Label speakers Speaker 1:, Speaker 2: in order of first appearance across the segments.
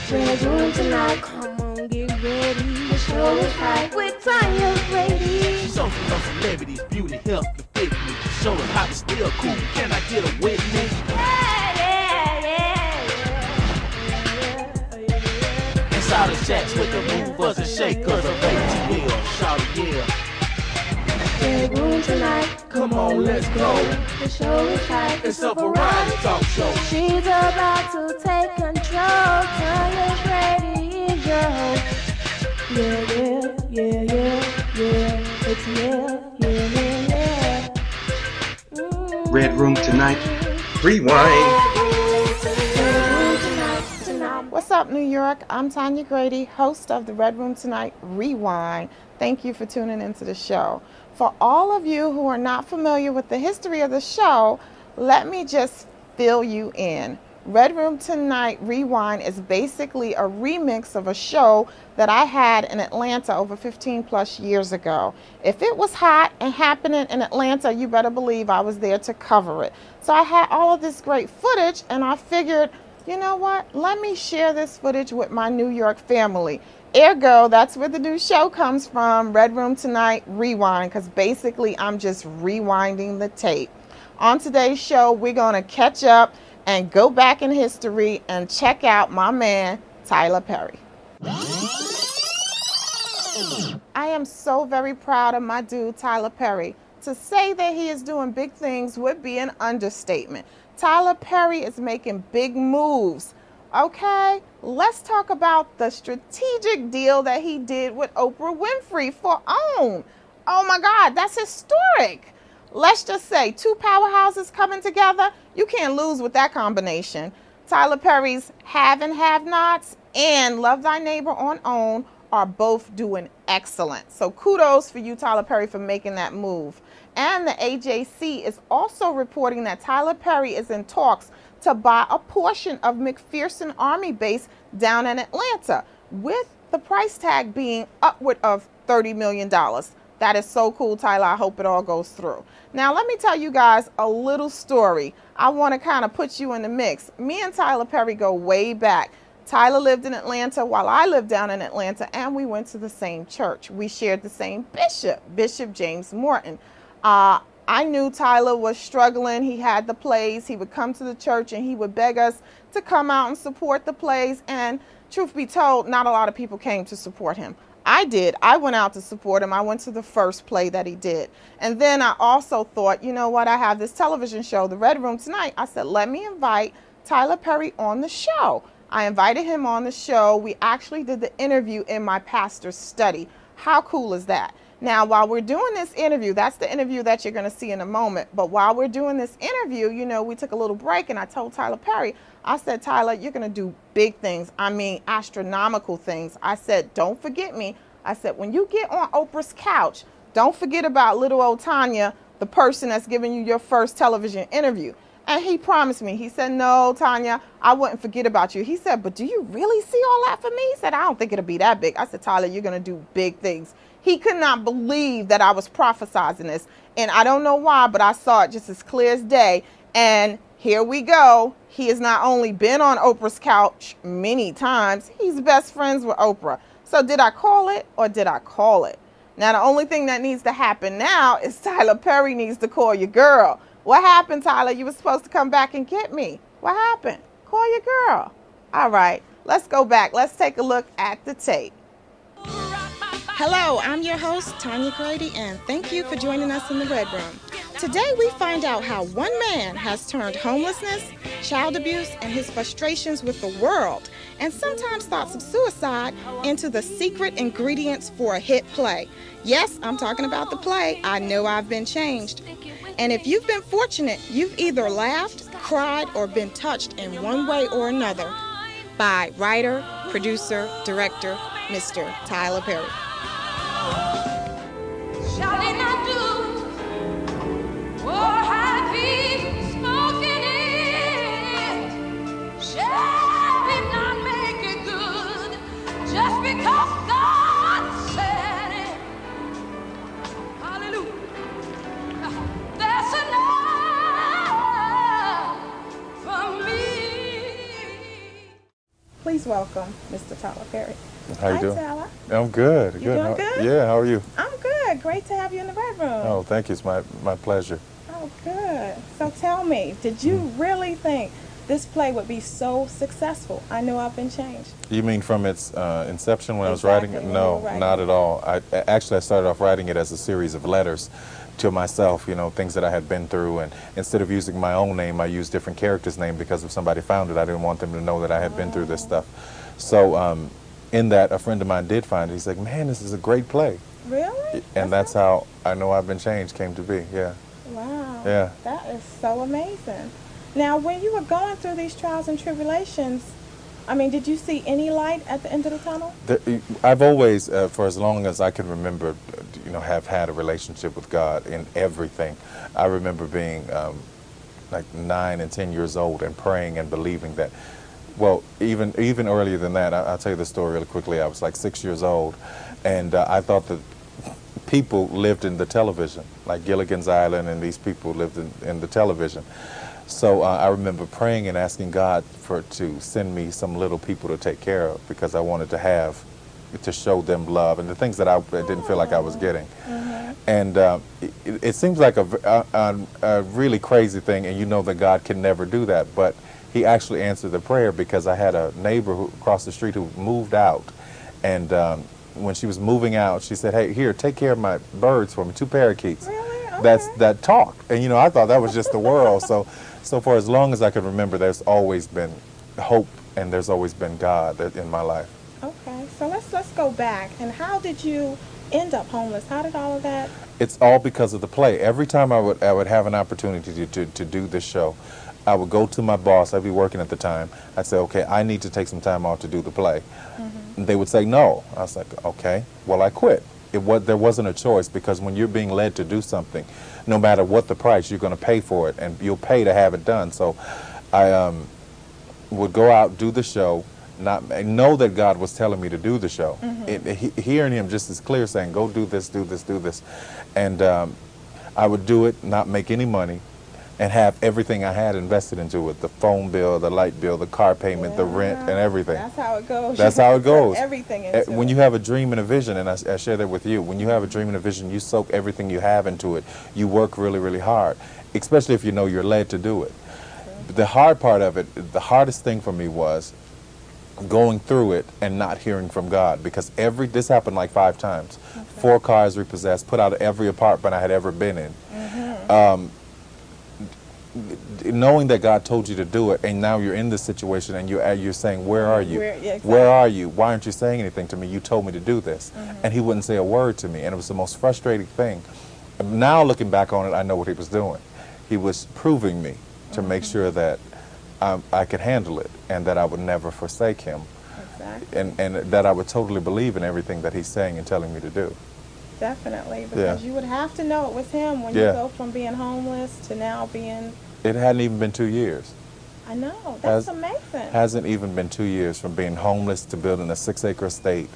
Speaker 1: Red room tonight, come on, get ready. The show is hype with Tonia, Grady.
Speaker 2: She's on from celebrities, beauty, health, and fitness. Show us how to still cool. Can I get a witness? Inside the chats with the movers and shakers of ATL. Shout it, yeah.
Speaker 1: Red room tonight,
Speaker 2: Come on, let's go.
Speaker 1: the show is hype.
Speaker 2: It's a variety talk show.
Speaker 1: She's about to take control. Tonia, Grady is your host. Yeah, yeah, yeah, yeah, yeah. It's yeah.
Speaker 3: Red Room Tonight. Rewind.
Speaker 4: What's up, New York? I'm Tonia Grady, host of the Red Room Tonight Rewind. Thank you for tuning into the show. For all of you who are not familiar with the history of the show, let me just fill you in. Red Room Tonight Rewind is basically a remix of a show that I had in Atlanta over 15 plus years ago. If it was hot and happening in Atlanta, you better believe I was there to cover it. So I had all of this great footage, and I figured, you know what? Let me share this footage with my New York family. Ergo, that's where the new show comes from, Red Room Tonight Rewind, because basically I'm just rewinding the tape. On today's show, we're going to catch up and go back in history and check out my man, Tyler Perry. I am so very proud of my dude, Tyler Perry. To say that he is doing big things would be an understatement. Tyler Perry is making big moves. Okay, let's talk about the strategic deal that he did with Oprah Winfrey for OWN. Oh my God, that's historic. Let's just say two powerhouses coming together. You can't lose with that combination. Tyler Perry's Have and Have-Nots and Love Thy Neighbor on OWN are both doing excellent. So kudos for you, Tyler Perry, for making that move. And the AJC is also reporting that Tyler Perry is in talks to buy a portion of McPherson Army Base down in Atlanta, with the price tag being upward of $30 million. That is so cool, Tyler. I hope it all goes through. Now, let me tell you guys a little story. I want to kind of put you in the mix. Me and Tyler Perry go way back. Tyler lived in Atlanta while I lived down in Atlanta, and we went to the same church. We shared the same bishop, Bishop James Morton. I knew Tyler was struggling. He had the plays. He would come to the church and he would beg us to come out and support the plays. And truth be told, not a lot of people came to support him. I did. I went out to support him. I went to the first play that he did. And then I also thought, you know what? I have this television show, The Red Room Tonight. I said, let me invite Tyler Perry on the show. I invited him on the show. We actually did the interview in my pastor's study. How cool is that? Now, while we're doing this interview, that's the interview that you're going to see in a moment. But while we're doing this interview, you know, we took a little break and I told Tyler Perry, I said, Tyler, you're going to do big things. I mean, astronomical things. I said, don't forget me. I said, when you get on Oprah's couch, don't forget about little old Tonia, the person that's giving you your first television interview. And he promised me. He said, no, Tonia, I wouldn't forget about you. He said, but do you really see all that for me? He said, I don't think it'll be that big. I said, Tyler, you're going to do big things. He could not believe that I was prophesizing this. And I don't know why, but I saw it just as clear as day. And here we go. He has not only been on Oprah's couch many times, he's best friends with Oprah. So did I call it or did I call it? Now, the only thing that needs to happen now is Tyler Perry needs to call your girl. What happened, Tyler? You were supposed to come back and get me. What happened? Call your girl. All right, let's go back. Let's take a look at the tape. Hello, I'm your host, Tonia Grady, and thank you for joining us in the Red Room. Today we find out how one man has turned homelessness, child abuse, and his frustrations with the world, and sometimes thoughts of suicide, into the secret ingredients for a hit play. Yes, I'm talking about the play, I Know I've Been Changed. And if you've been fortunate, you've either laughed, cried, or been touched in one way or another by writer, producer, director, Mr. Tyler Perry.
Speaker 5: Shall he not do? Or have he spoken it? Shall he not make it good? Just because God said it. Hallelujah. That's enough for me.
Speaker 4: Please welcome Mr. Tyler Perry.
Speaker 6: How you
Speaker 4: Hi,
Speaker 6: doing?
Speaker 4: Tyler.
Speaker 6: I'm good.
Speaker 4: You doing good?
Speaker 6: Yeah, how are you?
Speaker 4: I'm good. Great to have you in the bedroom.
Speaker 6: Oh, thank you. It's my pleasure.
Speaker 4: Oh, good. So tell me, did you really think this play would be so successful? I Know I've Been Changed.
Speaker 6: You mean from its inception when I was
Speaker 4: Exactly,
Speaker 6: writing it?
Speaker 4: when
Speaker 6: No,
Speaker 4: you were writing
Speaker 6: not
Speaker 4: it.
Speaker 6: at all. I started off writing it as a series of letters to myself, you know, things that I had been through, and instead of using my own name, I used different characters' name because if somebody found it, I didn't want them to know that I had been through this stuff. So in that, a friend of mine did find it. He's like, man, this is a great play.
Speaker 4: Really?
Speaker 6: And that's how I Know I've Been Changed came to be, yeah.
Speaker 4: Wow.
Speaker 6: Yeah.
Speaker 4: That is so amazing. Now, when you were going through these trials and tribulations, I mean, did you see any light at the end of the tunnel?
Speaker 6: I've always, for as long as I can remember, you know, have had a relationship with God in everything. I remember being like 9 and 10 years old and praying and believing that. Well, even earlier than that, I'll tell you the story really quickly. I was like 6 years old, and I thought that people lived in the television, like Gilligan's Island, and these people lived in the television. So I remember praying and asking God to send me some little people to take care of, because I wanted to show them love and the things that I didn't feel like I was getting. And it seems like a really crazy thing, and you know that God can never do that, but he actually answered the prayer, because I had a neighbor across the street who moved out, and when she was moving out, she said, hey, here, take care of my birds for me, 2 parakeets.
Speaker 4: Really? Okay.
Speaker 6: That talked. And you know, I thought that was just the world. So for as long as I could remember, there's always been hope, and there's always been God in my life.
Speaker 4: Okay, so let's go back. And how did you end up homeless? How did all of that?
Speaker 6: It's all because of the play. Every time I would have an opportunity to do this show, I would go to my boss. I'd be working at the time. I'd say, okay, I need to take some time off to do the play. And they would say no. I was like, okay, well, I quit. There wasn't a choice, because when you're being led to do something, no matter what the price, you're going to pay for it, and you'll pay to have it done. So I would go out, do the show, know that God was telling me to do the show. Hearing him just as clear, saying, go do this, do this, do this. And I would do it, not make any money, and have everything I had invested into it: the phone bill, the light bill, the car payment, the rent, and everything.
Speaker 4: That's how it goes.
Speaker 6: That's how it goes.
Speaker 4: Everything into
Speaker 6: when you have a dream and a vision, and I share that with you, when you have a dream and a vision, you soak everything you have into it. You work really, really hard, especially if you know you're led to do it. The hard part of it, the hardest thing for me was going through it and not hearing from God, because this happened like 5 times. 4 cars repossessed, put out of every apartment I had ever been in. Knowing that God told you to do it, and now you're in this situation, and you're saying, where are you?
Speaker 4: Exactly.
Speaker 6: Where are you? Why aren't you saying anything to me? You told me to do this. And he wouldn't say a word to me, and it was the most frustrating thing. Now looking back on it, I know what he was doing. He was proving me to make sure that I could handle it, and that I would never forsake him.
Speaker 4: Exactly.
Speaker 6: And that I would totally believe in everything that he's saying and telling me to do.
Speaker 4: Definitely, because you would have to know it was him when you go from being homeless to now being...
Speaker 6: It hadn't even been 2 years.
Speaker 4: I know, that's amazing.
Speaker 6: Hasn't even been 2 years from being homeless to building a 6-acre estate,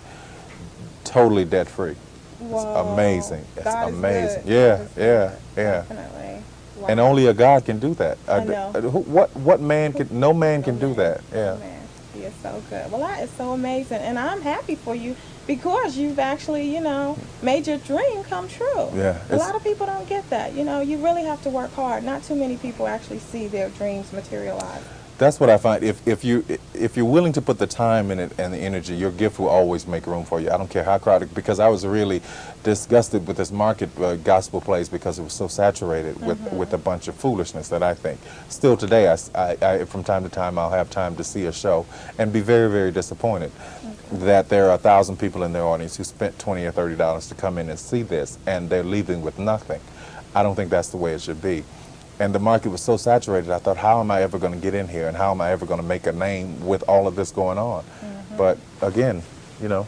Speaker 6: totally debt-free.
Speaker 4: Whoa.
Speaker 6: It's amazing. It's
Speaker 4: God is
Speaker 6: amazing.
Speaker 4: good.
Speaker 6: Yeah,
Speaker 4: God is
Speaker 6: yeah,
Speaker 4: good.
Speaker 6: yeah.
Speaker 4: Definitely. Wow.
Speaker 6: And only a God can do that.
Speaker 4: I know.
Speaker 6: What man can? No man can do that. Yeah.
Speaker 4: Oh, man. He is so good. Well, that is so amazing, and I'm happy for you, because you've actually, you know, made your dream come true.
Speaker 6: Yeah.
Speaker 4: A lot of people don't get that. You know, you really have to work hard. Not too many people actually see their dreams materialize.
Speaker 6: That's what I find. If you're willing to put the time in it and the energy, your gift will always make room for you. I don't care how crowded. Because I was really disgusted with this market gospel plays, because it was so saturated with a bunch of foolishness that I think. Still today, I from time to time I'll have time to see a show and be very, very disappointed that there are 1,000 people in their audience who spent $20 or $30 to come in and see this, and they're leaving with nothing. I don't think that's the way it should be. And the market was so saturated, I thought, how am I ever going to get in here, and how am I ever going to make a name with all of this going on? But again, you know,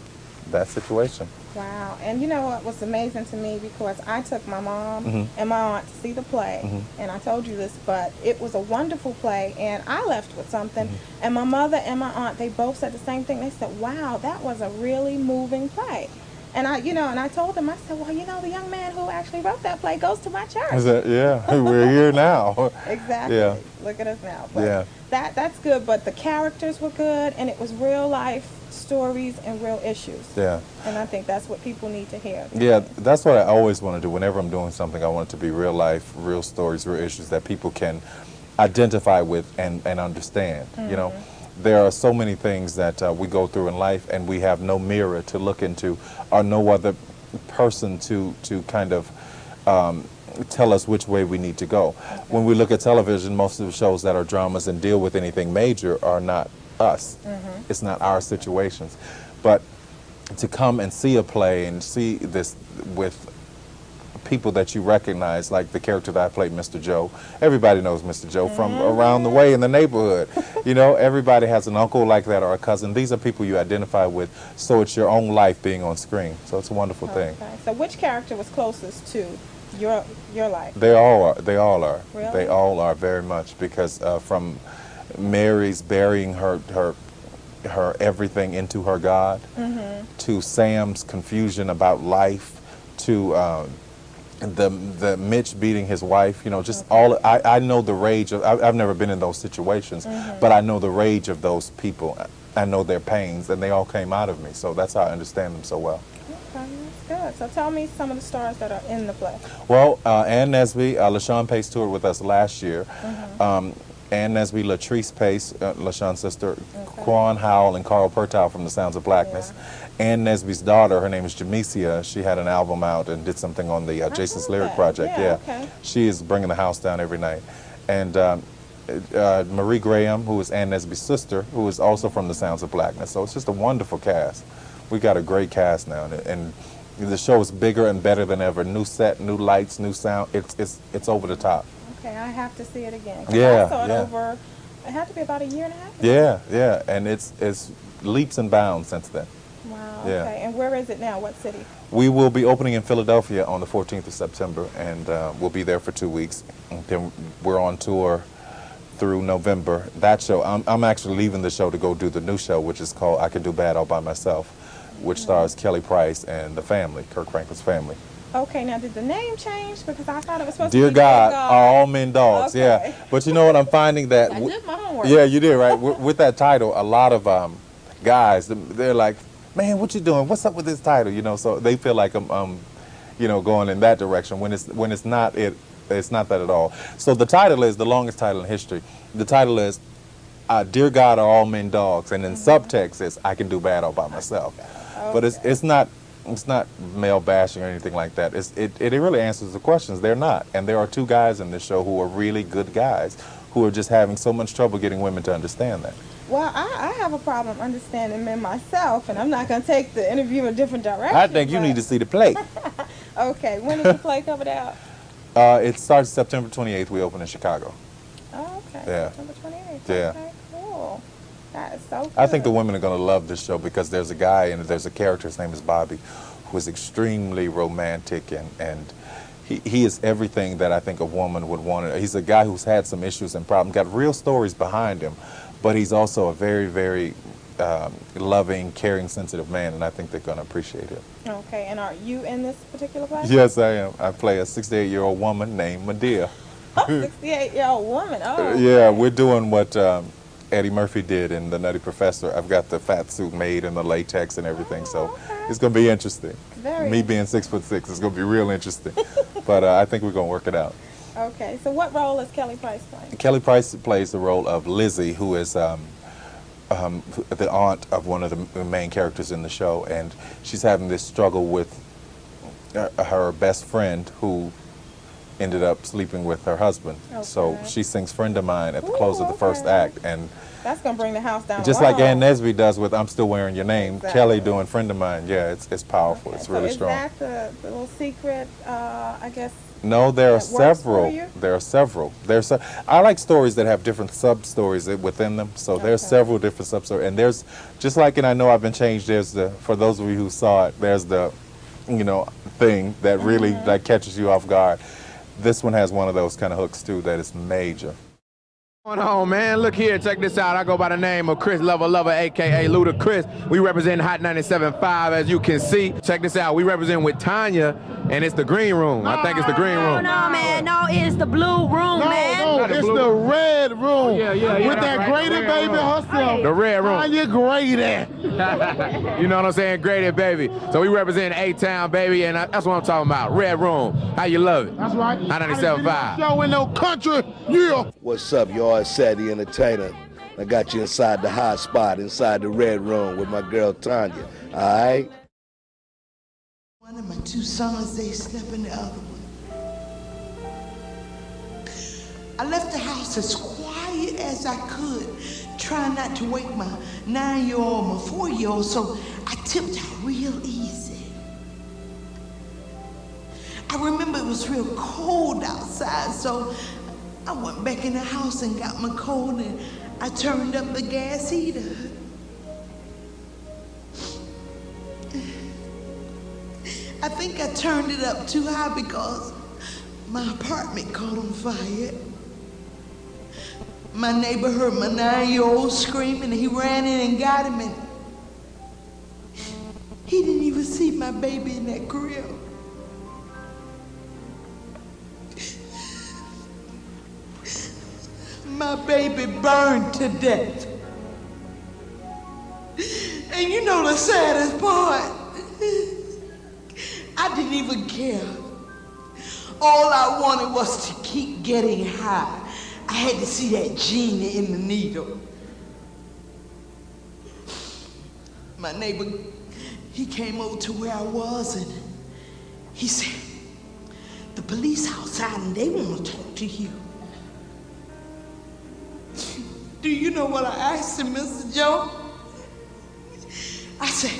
Speaker 6: that situation.
Speaker 4: Wow. And you know what was amazing to me, because I took my mom and my aunt to see the play, and I told you this, but it was a wonderful play, and I left with something, and my mother and my aunt, they both said the same thing. They said, wow, that was a really moving play. And I told him, I said, well, the young man who actually wrote that play goes to my church.
Speaker 6: Is that, yeah, we're here now.
Speaker 4: Exactly.
Speaker 6: Yeah.
Speaker 4: Look at us now. But
Speaker 6: Yeah.
Speaker 4: that's good. But the characters were good, and it was real life stories and real issues.
Speaker 6: Yeah.
Speaker 4: And I think that's what people need to hear.
Speaker 6: Yeah, that's what I always want to do. Whenever I'm doing something, I want it to be real life, real stories, real issues that people can identify with and understand. You know, there are so many things that we go through in life, and we have no mirror to look into, or no other person to kind of tell us which way we need to go. When we look at television, most of the shows that are dramas and deal with anything major are not us. It's not our situations. But to come and see a play and see this with people that you recognize, like the character that I played, Mr. Joe. Everybody knows Mr. Joe from around the way in the neighborhood. You know, everybody has an uncle like that or a cousin. These are people you identify with, so it's your own life being on screen. So it's a wonderful thing.
Speaker 4: So which character was closest to your life?
Speaker 6: They all are. They all are.
Speaker 4: Really?
Speaker 6: They all are very much, because from Mary's burying her everything into her God, to Sam's confusion about life, to the Mitch beating his wife, just all. I know the rage of. I've never been in those situations, but I know the rage of those people. I know their pains, and they all came out of me. So that's how I understand them so well.
Speaker 4: Okay, that's good. So tell me some of the stars that are in the play.
Speaker 6: Well, Ann Nesby, LaShawn Pace toured with us last year. Ann Nesby, Latrice Pace, LaShawn's sister, Quan Howell, and Carl Pertow from The Sounds of Blackness. Ann Nesby's daughter, her name is Jamesia. She had an album out and did something on the Jason's Lyric Project.
Speaker 4: Yeah, okay.
Speaker 6: She is bringing the house down every night. And Marie Graham, who is Ann Nesby's sister, who is also from The Sounds of Blackness. So it's just a wonderful cast. We got a great cast now, and the show is bigger and better than ever. New set, new lights, new sound. It's over the top.
Speaker 4: Okay, I have to see it again.
Speaker 6: Yeah,
Speaker 4: I saw it over. It had to be about a year and a half
Speaker 6: ago. Yeah, and it's leaps and bounds since then.
Speaker 4: Wow.
Speaker 6: Yeah.
Speaker 4: Okay, and where is it now? What city?
Speaker 6: We will be opening in Philadelphia on the 14th of September, and we'll be there for 2 weeks. And then we're on tour through November. That show, I'm actually leaving the show to go do the new show, which is called I Can Do Bad All By Myself, which stars Kelly Price and the family, Kirk Franklin's family.
Speaker 4: Okay, now did the name change? Because I thought it was supposed
Speaker 6: Dear
Speaker 4: to be
Speaker 6: God,
Speaker 4: Dear God.
Speaker 6: are all men dogs?
Speaker 4: Okay.
Speaker 6: Yeah, but you know what I'm finding that
Speaker 4: I did my homework.
Speaker 6: yeah, you did, right? With that title, a lot of guys, they're like, man, what you doing? What's up with this title? So they feel like I'm going in that direction when it's not it. It's not that at all. So the title is the longest title in history. The title is Dear God, are all men dogs? And in subtext is I Can Do Bad All By Myself.
Speaker 4: Okay.
Speaker 6: But it's not male bashing or anything like that. It really answers the questions. They're not. And there are 2 guys in this show who are really good guys who are just having so much trouble getting women to understand that.
Speaker 4: Well, I have a problem understanding men myself, and I'm not going to take the interview a different direction.
Speaker 6: I think you need to see the play.
Speaker 4: Okay, when is the play coming out?
Speaker 6: It starts September 28th. We open in Chicago.
Speaker 4: Oh, okay.
Speaker 6: Yeah.
Speaker 4: September 28th.
Speaker 6: Yeah.
Speaker 4: Okay, cool. That is so good.
Speaker 6: I think the women are going to love this show because there's a guy and there's a character, his name is Bobby, who is extremely romantic, and he is everything that I think a woman would want. He's a guy who's had some issues and problems, got real stories behind him, but he's also a very, very loving, caring, sensitive man, and I think they're going to appreciate it.
Speaker 4: Okay, and are you in this particular play?
Speaker 6: Yes, I am. I play a 68-year-old woman named Medea.
Speaker 4: 68-year-old woman. Oh.
Speaker 6: Yeah, we're doing what Eddie Murphy did in The Nutty Professor. I've got the fat suit made and the latex and everything, so it's going to be interesting. Me being 6'6", it's going to be real interesting. But I think we're going to work it out.
Speaker 4: Okay, so what role is Kelly Price playing?
Speaker 6: Kelly Price plays the role of Lizzie, who is the aunt of one of the main characters in the show, and she's having this struggle with her best friend who ended up sleeping with her husband. Okay. So she sings Friend of Mine at the close of the first act, and
Speaker 4: that's going to bring the house down.
Speaker 6: Just like Ann Nesby does with I'm Still Wearing Your Name,
Speaker 4: exactly.
Speaker 6: Kelly doing Friend of Mine. Yeah, it's powerful. Okay. It's really strong.
Speaker 4: Is that the little secret, I guess?
Speaker 6: No, there are several. There are several. I like stories that have different sub-stories within them. So there's several different sub-stories. And there's, just like in I Know I've Been Changed, there's for those of you who saw it, there's the, thing that really that catches you off guard. This one has one of those kind of hooks too that is major.
Speaker 7: What's going on, man? Look here, check this out. I go by the name of Chris Lover, aka Ludacris. We represent Hot 97.5, as you can see. Check this out. We represent with Tonia, and it's the green room. I think it's the green room.
Speaker 8: No, man. No, it's the blue room, man.
Speaker 9: No, it's the red room.
Speaker 7: Yeah,
Speaker 9: with that Grady baby herself.
Speaker 7: The red room.
Speaker 9: Tonia Grady.
Speaker 7: You know what I'm saying? Grady, baby. So we represent A-Town, baby, and that's what I'm talking about. Red room. How you love it?
Speaker 9: That's right.
Speaker 7: Hot 97.5.
Speaker 9: Show in no country. Yeah.
Speaker 10: What's up, y'all? It's Sadie Entertainer. I got you inside the hot spot, inside the red room with my girl Tonia. All right?
Speaker 11: One of my two sons, they slept in the other one. I left the house as quiet as I could, trying not to wake my 9-year-old, my 4-year-old, so I tipped out real easy. I remember it was real cold outside, so I went back in the house and got my coat and I turned up the gas heater. I think I turned it up too high because my apartment caught on fire. My neighbor heard my 9-year-old screaming and he ran in and got him, and he didn't even see my baby in that grill. My baby burned to death. And you know the saddest part? I didn't even care. All I wanted was to keep getting high. I had to see that genie in the needle. My neighbor, he came over to where I was and he said, "The police outside and they want to talk to you." Do you know what I asked him, Mr. Joe? I said,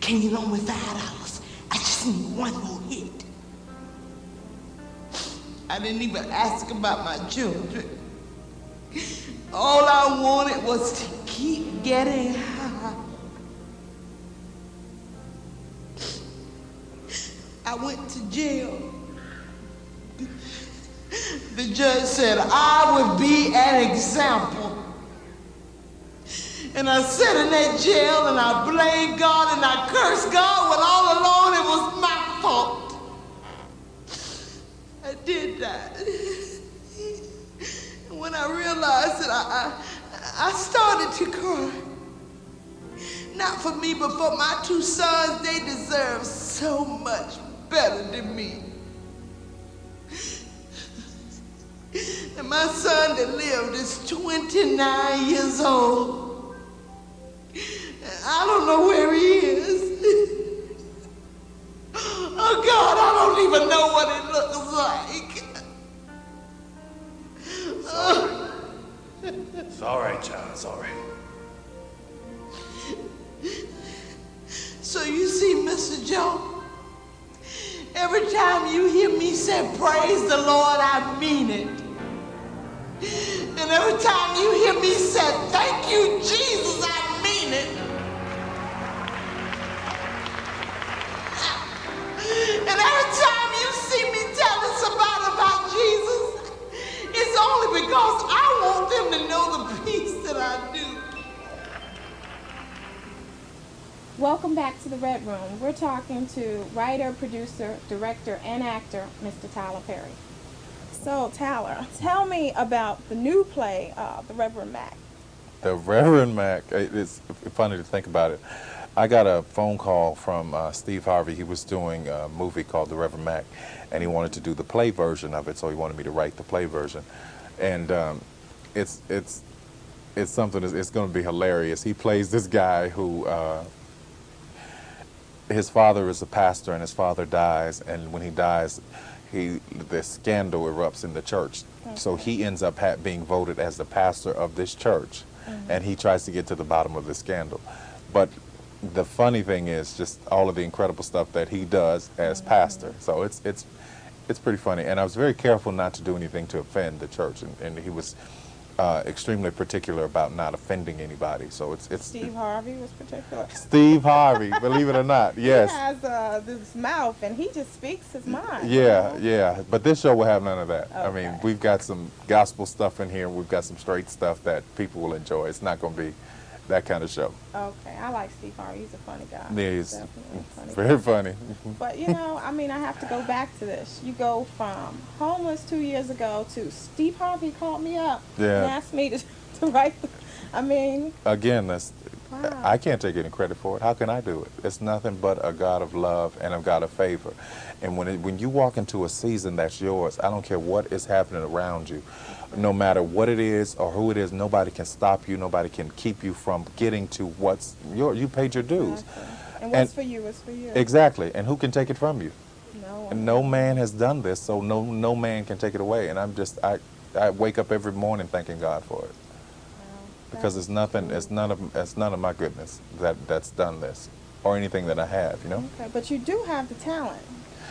Speaker 11: "Can you loan me $5? I just need one more hit." I didn't even ask about my children. All I wanted was to keep getting high. I went to jail. The judge said I would be an example. And I sat in that jail and I blamed God and I cursed God when all along it was my fault. I did that. And when I realized it, I started to cry. Not for me, but for my two sons. They deserve so much better than me. And my son that lived is 29 years old. And I don't know where he is. Oh God, I don't even know what it looks like.
Speaker 2: It's all right, child. It's all right.
Speaker 11: So you see, Mr. Joe, every time you hear me say praise the Lord, I mean it. And every time you hear me say thank you, Jesus, I mean it. And every time you see me telling somebody about Jesus, it's only because I want them to know the peace that I do.
Speaker 1: Welcome back to the Red Room. We're talking to writer, producer, director, and actor, Mr. Tyler Perry. So, Tyler, tell me about the new play, The Reverend Mac.
Speaker 6: The Reverend Mac, it's funny to think about it. I got a phone call from Steve Harvey. He was doing a movie called The Reverend Mac, and he wanted to do the play version of it, so he wanted me to write the play version. And it's something, it's going to be hilarious. He plays this guy who, his father is a pastor, and his father dies, and when he dies, the scandal erupts in the church. Okay. So he ends up being voted as the pastor of this church, and he tries to get to the bottom of the scandal. But the funny thing is just all of the incredible stuff that he does as pastor. So it's pretty funny. And I was very careful not to do anything to offend the church. And he was extremely particular about not offending anybody. So it's
Speaker 1: Steve Harvey was particular.
Speaker 6: Steve Harvey, believe it or not, yes.
Speaker 1: He has this mouth, and he just speaks his mind.
Speaker 6: Yeah,
Speaker 1: you know?
Speaker 6: yeah. But this show will have none of that. I
Speaker 1: Okay.
Speaker 6: mean, we've got some gospel stuff in here. We've got some straight stuff that people will enjoy. It's not going to be that kind of show.
Speaker 1: Okay, I like Steve Harvey. He's a funny guy.
Speaker 6: Yeah, he's
Speaker 1: Definitely a funny
Speaker 6: very
Speaker 1: guy.
Speaker 6: funny.
Speaker 1: But you know, I mean, I have to go back to this. You go from homeless 2 years ago to Steve Harvey called me up
Speaker 6: Yeah.
Speaker 1: and asked me to write. I mean,
Speaker 6: Again, that's
Speaker 1: wow.
Speaker 6: I can't take any credit for it. How can I do it? It's nothing but a God of love and a God of favor. And when you walk into a season that's yours, I don't care what is happening around you. No matter what it is or who it is, nobody can stop you. Nobody can keep you from getting to what's yours. You paid your dues.
Speaker 1: Exactly. And what's for you is for you.
Speaker 6: Exactly. And who can take it from you?
Speaker 1: No one.
Speaker 6: And no man has done this, so no man can take it away. And I wake up every morning thanking God for it. Because it's none of my goodness that's done this or anything that I have, you know.
Speaker 1: Okay, but you do have the talent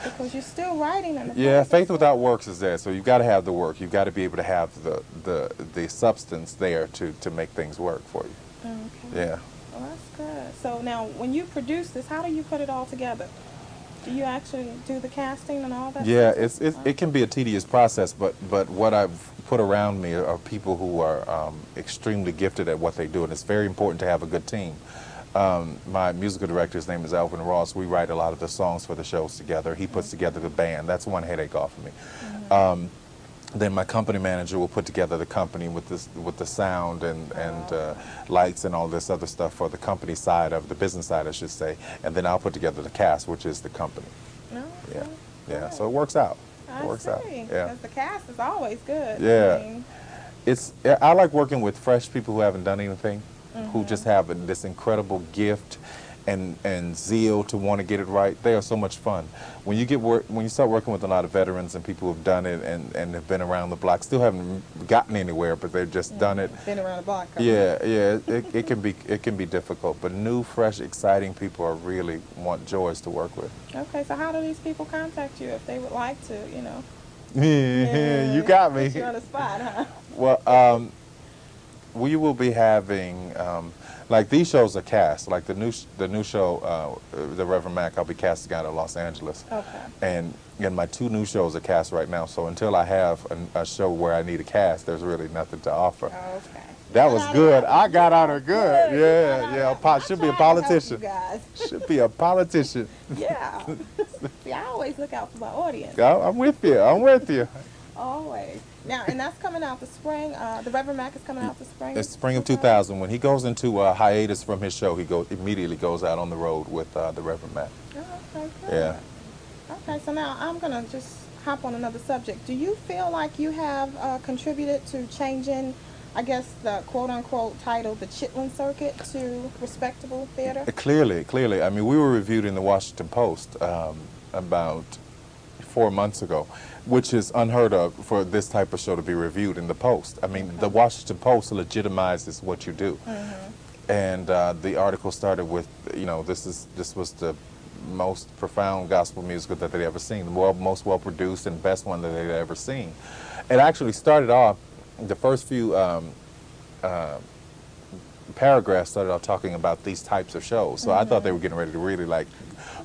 Speaker 1: because you're still writing in the
Speaker 6: Yeah,
Speaker 1: process.
Speaker 6: faith without works is there. So you've got to have the work. You've got to be able to have the substance there to make things work for you.
Speaker 1: Okay.
Speaker 6: Yeah.
Speaker 1: Well, that's good. So now, when you produce this, how do you put it all together? Do you actually do the casting and all that?
Speaker 6: Yeah,
Speaker 1: stuff?
Speaker 6: it can be a tedious process, but what I've put around me are people who are extremely gifted at what they do, and it's very important to have a good team. My musical director, his name is Alvin Ross. We write a lot of the songs for the shows together. He puts together the band. That's one headache off of me. Then my company manager will put together the company with the sound and lights and all this other stuff for the company side of the business side, I should say. And then I'll put together the cast, which is the company.
Speaker 1: No.
Speaker 6: Yeah, yeah. So it works out.
Speaker 1: I
Speaker 6: It works
Speaker 1: see.
Speaker 6: out. Yeah.
Speaker 1: Because the cast is always good.
Speaker 6: Yeah.
Speaker 1: I mean,
Speaker 6: I like working with fresh people who haven't done anything, who just have this incredible gift and zeal to want to get it right. They are so much fun. When you start working with a lot of veterans and people who've done it and have been around the block, still haven't gotten anywhere, but they've just done it.
Speaker 1: been around the block.
Speaker 6: Yeah, yeah. It can be difficult, but new, fresh, exciting people are really want joys to work with.
Speaker 1: Okay, so how do these people contact you if they would like to, you know?
Speaker 6: You got me.
Speaker 1: Put you on the spot, huh?
Speaker 6: Well, we will be having like these shows are cast. Like the new show, the Reverend Mac, I'll be casting out of Los Angeles.
Speaker 1: Okay.
Speaker 6: And my 2 new shows are cast right now. So until I have a show where I need a cast, there's really nothing to offer.
Speaker 1: Okay.
Speaker 6: That was good. I got on her good. Yeah. Should be a politician. Should be a politician.
Speaker 1: Yeah. See, I always look out for my audience.
Speaker 6: I'm with you. I'm with you.
Speaker 1: Always. Now, and that's coming out the spring. The Reverend Mac is coming out the spring.
Speaker 6: It's spring of 2000. When he goes into a hiatus from his show, he immediately goes out on the road with the Reverend Mac.
Speaker 1: Oh, okay, good.
Speaker 6: Yeah.
Speaker 1: Okay, so now I'm going to just hop on another subject. Do you feel like you have contributed to changing, I guess, the quote-unquote title, the Chitlin Circuit, to respectable theater?
Speaker 6: Clearly. I mean, we were reviewed in the Washington Post about 4 months ago, which is unheard of for this type of show to be reviewed in the Post. I mean, the Washington Post legitimizes what you do. And the article started with, this was the most profound gospel musical that they'd ever seen, the most well-produced and best one that they'd ever seen. It actually started off, the first few paragraphs started off talking about these types of shows. So I thought they were getting ready to really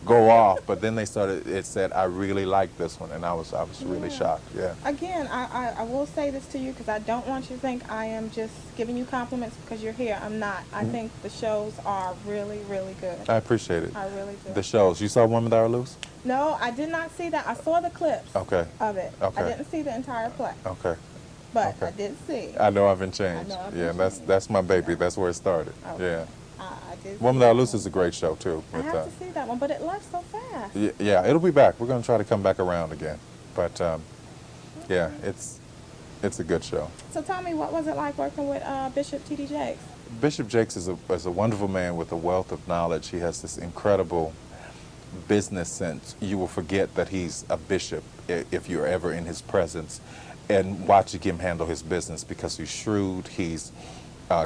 Speaker 6: go off, but then it said, I really like this one, and I was really shocked. Yeah.
Speaker 1: Again, I will say this to you because I don't want you to think I am just giving you compliments because you're here. I'm not. I think the shows are really, really good.
Speaker 6: I appreciate it.
Speaker 1: I really do.
Speaker 6: The shows. You saw Women That Are Loose?
Speaker 1: No, I did not see that. I saw the clips of it.
Speaker 6: Okay.
Speaker 1: I didn't see the entire play.
Speaker 6: Okay.
Speaker 1: But
Speaker 6: Okay.
Speaker 1: I did see.
Speaker 6: I Know I've Been Changed.
Speaker 1: I've
Speaker 6: Yeah, that's my baby. That's where it started.
Speaker 1: Okay.
Speaker 6: Yeah.
Speaker 1: I did.
Speaker 6: Woman That Are Loose is a great show too.
Speaker 1: I have to see that one, but it left so fast.
Speaker 6: Yeah, it'll be back. We're going to try to come back around again. But yeah, it's a good show.
Speaker 1: So tell me, what was it like working with Bishop T.D. Jakes?
Speaker 6: Bishop Jakes is a wonderful man with a wealth of knowledge. He has this incredible business sense. You will forget that he's a bishop if you're ever in his presence and watching him handle his business, because he's shrewd, he's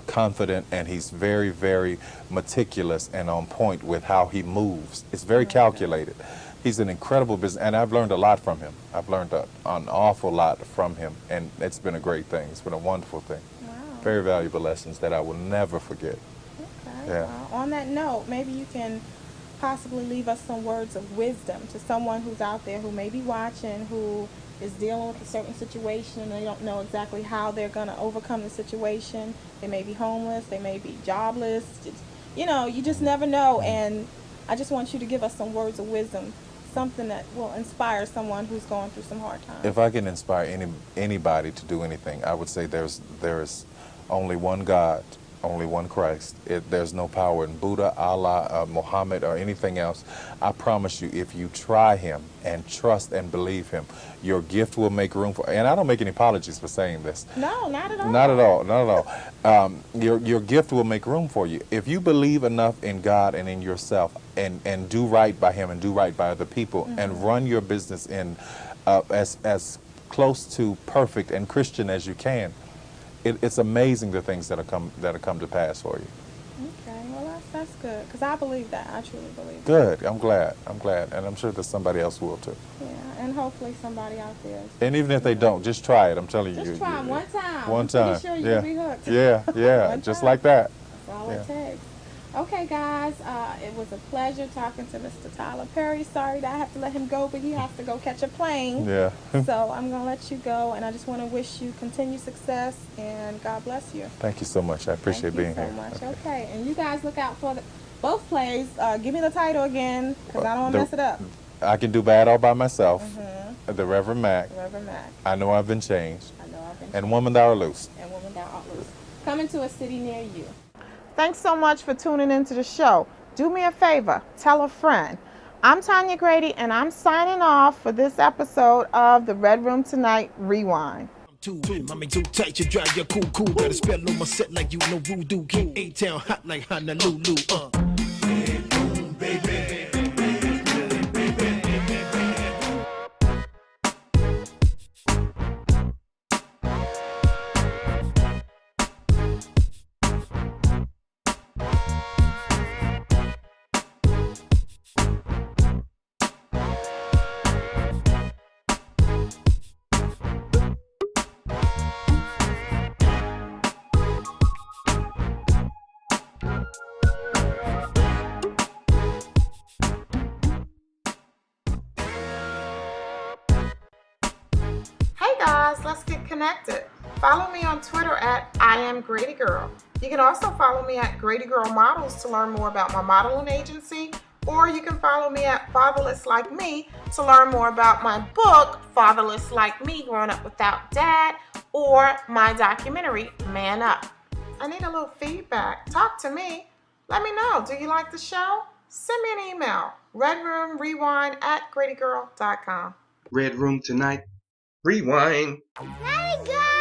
Speaker 6: confident, and he's very, very meticulous and on point with how he moves. It's very calculated. He's an incredible business, and I've learned a lot from him. I've learned an awful lot from him, and it's been a great thing. It's been a wonderful thing. Very valuable lessons that I will never forget.
Speaker 1: Okay.
Speaker 6: Yeah.
Speaker 1: Well, on that note, maybe you can possibly leave us some words of wisdom to someone who's out there who may be watching, who is dealing with a certain situation and they don't know exactly how they're going to overcome the situation. They may be homeless, they may be jobless. You know, you just never know. And I just want you to give us some words of wisdom, something that will inspire someone who's going through some hard times.
Speaker 6: If I can inspire anybody to do anything, I would say there is only one God, only one Christ. There's no power in Buddha, Allah, Muhammad, or anything else. I promise you, if you try him and trust and believe him, your gift will make room for, and I don't make any apologies for saying this.
Speaker 1: No, not at all.
Speaker 6: Not at all, not at all. Your gift will make room for you. If you believe enough in God and in yourself and do right by him and do right by other people and run your business in as close to perfect and Christian as you can, it's amazing the things that come to pass for you.
Speaker 1: Okay, well that's good, because I believe that. I truly believe that.
Speaker 6: Good. I'm glad, and I'm sure that somebody else will too.
Speaker 1: Yeah, and hopefully somebody out there.
Speaker 6: And even if they don't, just try it. I'm telling you.
Speaker 1: Just try it one time.
Speaker 6: One
Speaker 1: I'm
Speaker 6: time.
Speaker 1: pretty sure you'll be hooked.
Speaker 6: Yeah, just like that.
Speaker 1: That's all it takes. Okay, guys, it was a pleasure talking to Mr. Tyler Perry. Sorry that I have to let him go, but he has to go catch a plane.
Speaker 6: Yeah.
Speaker 1: So I'm going to let you go, and I just want to wish you continued success, and God bless you.
Speaker 6: Thank you so much. I appreciate being here.
Speaker 1: Thank you so much. Okay, and you guys look out for both plays. Give me the title again, because I don't want to mess it up.
Speaker 6: I Can Do Bad All By Myself. The Reverend Mac.
Speaker 1: Reverend Mac.
Speaker 6: I Know I've Been Changed.
Speaker 1: I Know I've Been Changed.
Speaker 6: And Woman Thou Art Loose.
Speaker 1: And Woman Thou Art Loose. Coming to a city near you.
Speaker 4: Thanks so much for tuning into the show. Do me a favor, tell a friend. I'm Tonia Grady, and I'm signing off for this episode of the Red Room Tonight Rewind.
Speaker 2: Mommy too tight, you drive your cool. Got a spell on my set like you know voodoo. Keep A-Town hot like Honolulu. Baby.
Speaker 4: Guys, let's get connected. Follow me on Twitter at I am Grady Girl. You can also follow me at Grady Girl Models to learn more about my modeling agency, or you can follow me at Fatherless Like Me to learn more about my book, Fatherless Like Me, Growing Up Without Dad, or my documentary, Man Up. I need a little feedback. Talk to me. Let me know. Do you like the show? Send me an email, redroomrewind@gradygirl.com.
Speaker 3: Red Room Tonight Rewind.
Speaker 5: Let it go!